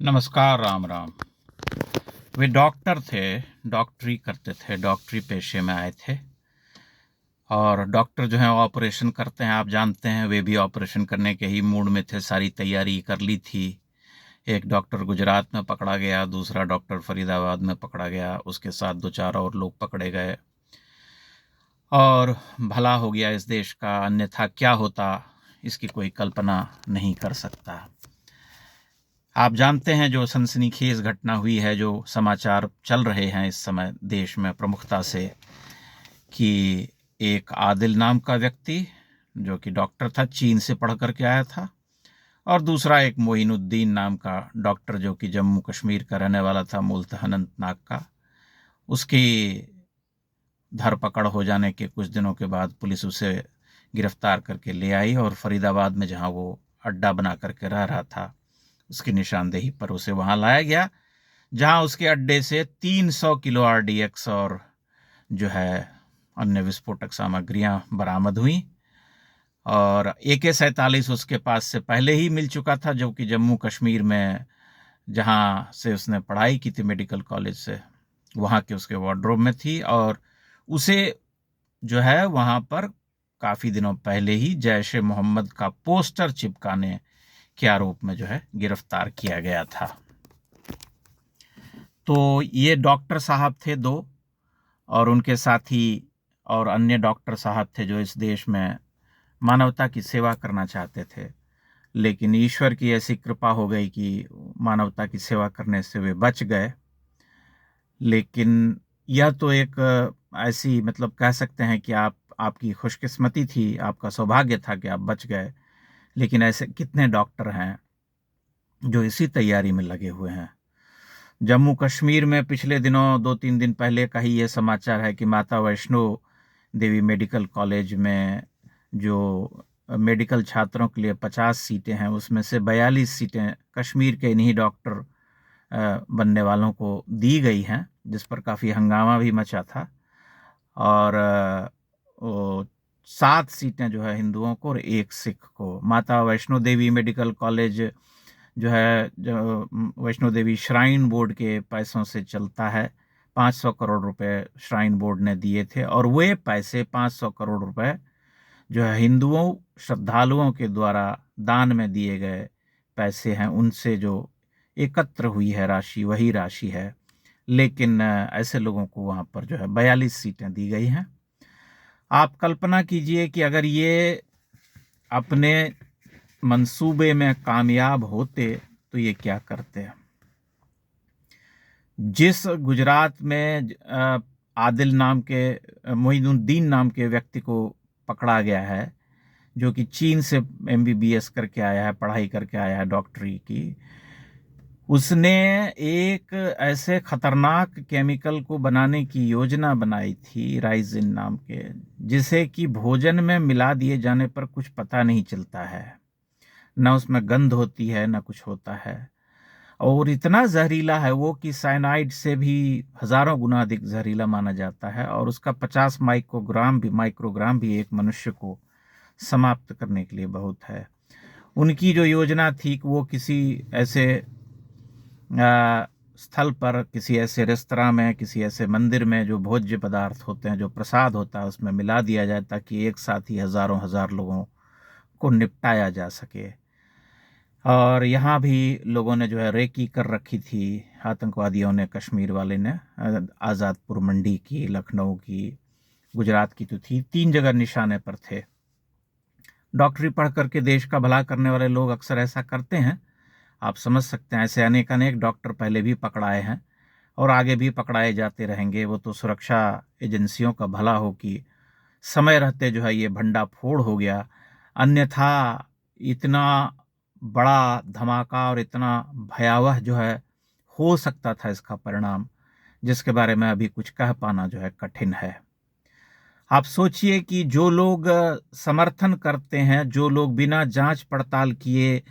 नमस्कार, राम राम। वे डॉक्टर थे, डॉक्टरी करते थे, डॉक्टरी पेशे में आए थे। और डॉक्टर जो हैं ऑपरेशन करते हैं, आप जानते हैं। वे भी ऑपरेशन करने के ही मूड में थे, सारी तैयारी कर ली थी। एक डॉक्टर गुजरात में पकड़ा गया, दूसरा डॉक्टर फरीदाबाद में पकड़ा गया, उसके साथ 2-4 और लोग पकड़े गए और भला हो गया इस देश का। अन्यथा क्या होता, इसकी कोई कल्पना नहीं कर सकता। आप जानते हैं जो सनसनीखेज घटना हुई है, जो समाचार चल रहे हैं इस समय देश में प्रमुखता से, कि एक आदिल नाम का व्यक्ति जो कि डॉक्टर था, चीन से पढ़ करके आया था, और दूसरा एक मोइनुद्दीन नाम का डॉक्टर जो कि जम्मू कश्मीर का रहने वाला था, मूलतः अनंतनाग का। उसकी धरपकड़ हो जाने के कुछ दिनों के बाद पुलिस उसे गिरफ्तार करके ले आई और फरीदाबाद में, जहां वो अड्डा बना करके रह रहा था, उसकी निशानदेही पर उसे वहां लाया गया, जहां उसके अड्डे से 300 किलो आरडीएक्स और जो है अन्य विस्फोटक सामग्रियां बरामद हुई। और AK-47 उसके पास से पहले ही मिल चुका था, जो कि जम्मू कश्मीर में जहां से उसने पढ़ाई की थी मेडिकल कॉलेज से, वहां के उसके वार्डरोब में थी। और उसे जो है वहां पर काफी दिनों पहले ही जैश ए मोहम्मद का पोस्टर चिपकाने के आरोप में जो है गिरफ्तार किया गया था। तो ये डॉक्टर साहब थे 2, और उनके साथी और अन्य डॉक्टर साहब थे जो इस देश में मानवता की सेवा करना चाहते थे। लेकिन ईश्वर की ऐसी कृपा हो गई कि मानवता की सेवा करने से वे बच गए। लेकिन यह तो एक ऐसी, मतलब कह सकते हैं कि आपकी खुशकिस्मती थी, आपका सौभाग्य था कि आप बच गए। लेकिन ऐसे कितने डॉक्टर हैं जो इसी तैयारी में लगे हुए हैं। जम्मू कश्मीर में पिछले दिनों 2-3 दिन पहले का ही ये समाचार है कि माता वैष्णो देवी मेडिकल कॉलेज में जो मेडिकल छात्रों के लिए 50 सीटें हैं, उसमें से 42 सीटें कश्मीर के इन्हीं डॉक्टर बनने वालों को दी गई हैं, जिस पर काफ़ी हंगामा भी मचा था। और 7 सीटें जो है हिंदुओं को और 1 सिख को। माता वैष्णो देवी मेडिकल कॉलेज जो है, जो वैष्णो देवी श्राइन बोर्ड के पैसों से चलता है। 500 करोड़ रुपए श्राइन बोर्ड ने दिए थे, और वे पैसे 500 करोड़ रुपए जो है हिंदुओं श्रद्धालुओं के द्वारा दान में दिए गए पैसे हैं, उनसे जो एकत्र हुई है राशि, वही राशि है। लेकिन ऐसे लोगों को वहां पर जो है 42 सीटें दी गई हैं। आप कल्पना कीजिए कि अगर ये अपने मंसूबे में कामयाब होते तो ये क्या करते हैं। जिस गुजरात में आदिल नाम के, मोइनुद्दीन नाम के व्यक्ति को पकड़ा गया है, जो कि चीन से MBBS करके आया है, पढ़ाई करके आया है डॉक्टरी की, उसने एक ऐसे खतरनाक केमिकल को बनाने की योजना बनाई थी, राइजिन नाम के, जिसे कि भोजन में मिला दिए जाने पर कुछ पता नहीं चलता है, ना उसमें गंध होती है, ना कुछ होता है। और इतना जहरीला है वो कि साइनाइड से भी हजारों गुना अधिक जहरीला माना जाता है। और उसका 50 माइक्रोग्राम भी एक मनुष्य को समाप्त करने के लिए बहुत है। उनकी जो योजना थी कि वो किसी ऐसे स्थल पर, किसी ऐसे रेस्तरां में, किसी ऐसे मंदिर में जो भोज्य पदार्थ होते हैं, जो प्रसाद होता है, उसमें मिला दिया जाए ताकि एक साथ ही हजारों हजार लोगों को निपटाया जा सके। और यहाँ भी लोगों ने जो है रेकी कर रखी थी, आतंकवादियों ने, कश्मीर वाले ने। आज़ादपुर मंडी की, लखनऊ की, गुजरात की तो थी, 3 जगह निशाने पर थे। डॉक्टरी पढ़ करके देश का भला करने वाले लोग अक्सर ऐसा करते हैं। आप समझ सकते हैं, ऐसे अनेक अनेक डॉक्टर पहले भी पकड़ाए हैं और आगे भी पकड़ाए जाते रहेंगे। वो तो सुरक्षा एजेंसियों का भला हो कि समय रहते जो है ये भंडाफोड़ हो गया। अन्यथा इतना बड़ा धमाका और इतना भयावह जो है हो सकता था इसका परिणाम, जिसके बारे में अभी कुछ कह पाना जो है कठिन है। आप सोचिए कि जो लोग समर्थन करते हैं, जो लोग बिना जांच पड़ताल किए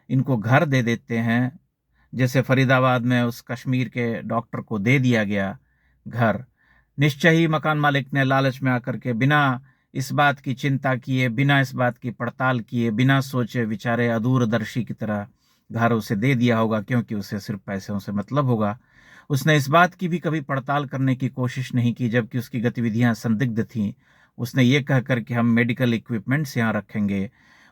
इनको घर दे देते हैं, जैसे फरीदाबाद में उस कश्मीर के डॉक्टर को दे दिया गया घर, निश्चय ही मकान मालिक ने लालच में आकर के बिना इस बात की चिंता किए, बिना इस बात की पड़ताल किए, बिना सोचे विचारे, अदूरदर्शी की तरह घर उसे दे दिया होगा, क्योंकि उसे सिर्फ पैसों से मतलब होगा। उसने इस बात की भी कभी पड़ताल करने की कोशिश नहीं की, जबकि उसकी गतिविधियां संदिग्ध थीं। उसने ये कहकर कि हम मेडिकल इक्विपमेंट्स यहाँ रखेंगे,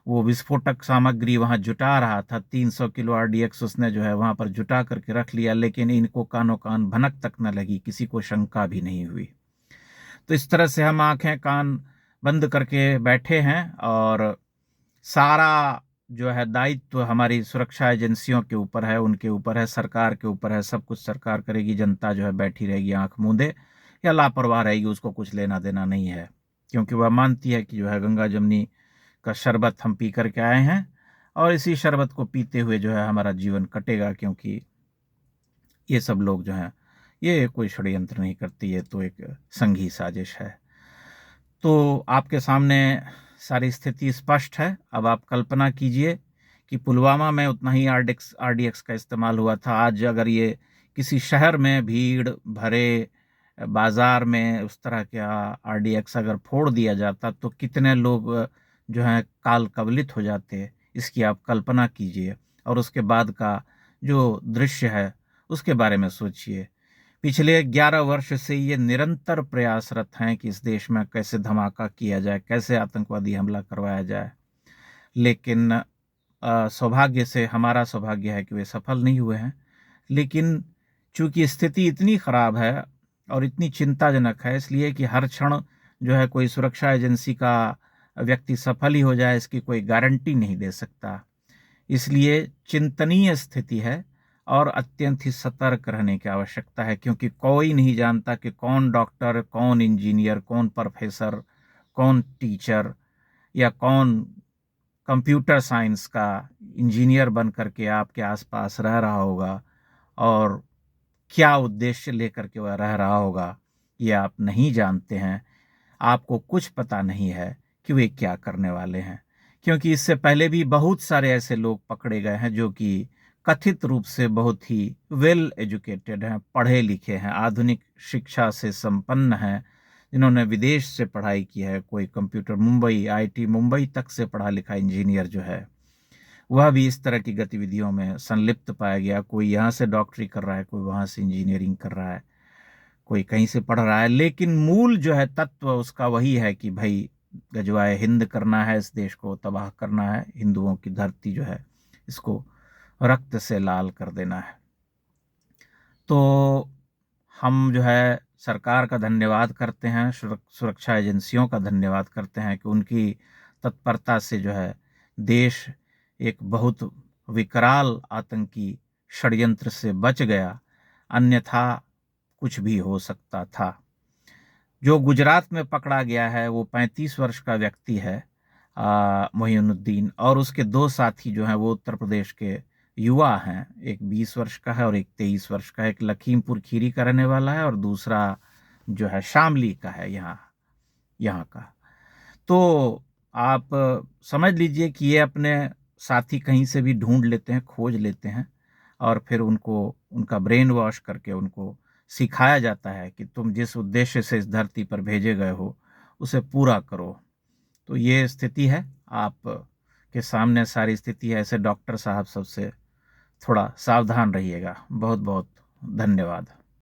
वो विस्फोटक सामग्री वहां जुटा रहा था। 300 किलो आरडीएक्स उसने जो है वहां पर जुटा करके रख लिया, लेकिन इनको कानो कान भनक तक न लगी, किसी को शंका भी नहीं हुई। तो इस तरह से हम आंखें कान बंद करके बैठे हैं, और सारा जो है दायित्व हमारी सुरक्षा एजेंसियों के ऊपर है, उनके ऊपर है, सरकार के ऊपर है। सब कुछ सरकार करेगी, जनता जो है बैठी रहेगी आंख मूंदे या लापरवाह रहेगी, उसको कुछ लेना देना नहीं है, क्योंकि वह मानती है कि जो है गंगा जमुनी का शरबत हम पी करके आए हैं, और इसी शरबत को पीते हुए जो है हमारा जीवन कटेगा, क्योंकि ये सब लोग जो हैं ये कोई षड्यंत्र नहीं करती, ये तो एक संघी साजिश है। तो आपके सामने सारी स्थिति स्पष्ट है। अब आप कल्पना कीजिए कि पुलवामा में उतना ही आरडीएक्स का इस्तेमाल हुआ था। आज अगर ये किसी शहर में भीड़ भरे बाजार में उस तरह का आरडीएक्स अगर फोड़ दिया जाता तो कितने लोग जो हैं काल कवलित हो जाते, इसकी आप कल्पना कीजिए। और उसके बाद का जो दृश्य है उसके बारे में सोचिए। पिछले 11 वर्ष से ये निरंतर प्रयासरत हैं कि इस देश में कैसे धमाका किया जाए, कैसे आतंकवादी हमला करवाया जाए, लेकिन सौभाग्य से, हमारा सौभाग्य है कि वे सफल नहीं हुए हैं। लेकिन चूंकि स्थिति इतनी खराब है और इतनी चिंताजनक है, इसलिए कि हर क्षण जो है कोई सुरक्षा एजेंसी का व्यक्ति सफल ही हो जाए, इसकी कोई गारंटी नहीं दे सकता। इसलिए चिंतनीय स्थिति है और अत्यंत ही सतर्क रहने की आवश्यकता है, क्योंकि कोई नहीं जानता कि कौन डॉक्टर, कौन इंजीनियर, कौन प्रोफेसर, कौन टीचर, या कौन कंप्यूटर साइंस का इंजीनियर बन करके आपके आसपास रह रहा होगा, और क्या उद्देश्य लेकर के वह रह रहा होगा ये आप नहीं जानते हैं। आपको कुछ पता नहीं है कि वे क्या करने वाले हैं, क्योंकि इससे पहले भी बहुत सारे ऐसे लोग पकड़े गए हैं जो कि कथित रूप से बहुत ही वेल एजुकेटेड हैं, पढ़े लिखे हैं, आधुनिक शिक्षा से संपन्न हैं, जिन्होंने विदेश से पढ़ाई की है। कोई कंप्यूटर मुंबई, आईटी मुंबई तक से पढ़ा लिखा इंजीनियर जो है वह भी इस तरह की गतिविधियों में संलिप्त पाया गया। कोई यहाँ से डॉक्टरी कर रहा है, कोई वहाँ से इंजीनियरिंग कर रहा है, कोई कहीं से पढ़ रहा है, लेकिन मूल जो है तत्व उसका वही है कि भाई गजवाए हिंद करना है, इस देश को तबाह करना है, हिंदुओं की धरती जो है इसको रक्त से लाल कर देना है। तो हम जो है सरकार का धन्यवाद करते हैं, सुरक्षा एजेंसियों का धन्यवाद करते हैं कि उनकी तत्परता से जो है देश एक बहुत विकराल आतंकी षड्यंत्र से बच गया, अन्यथा कुछ भी हो सकता था। जो गुजरात में पकड़ा गया है वो 35 वर्ष का व्यक्ति है, मोइनुद्दीन, और उसके दो साथी जो हैं वो उत्तर प्रदेश के युवा हैं। एक 20 वर्ष का है और एक 23 वर्ष का है। एक लखीमपुर खीरी का रहने वाला है और दूसरा जो है शामली का है, यहाँ का। तो आप समझ लीजिए कि ये अपने साथी कहीं से भी ढूंढ लेते हैं, खोज लेते हैं, और फिर उनको उनका ब्रेन वॉश करके उनको सिखाया जाता है कि तुम जिस उद्देश्य से इस धरती पर भेजे गए हो उसे पूरा करो। तो ये स्थिति है, आप के सामने सारी स्थिति है। ऐसे डॉक्टर साहब सबसे थोड़ा सावधान रहिएगा। बहुत बहुत धन्यवाद।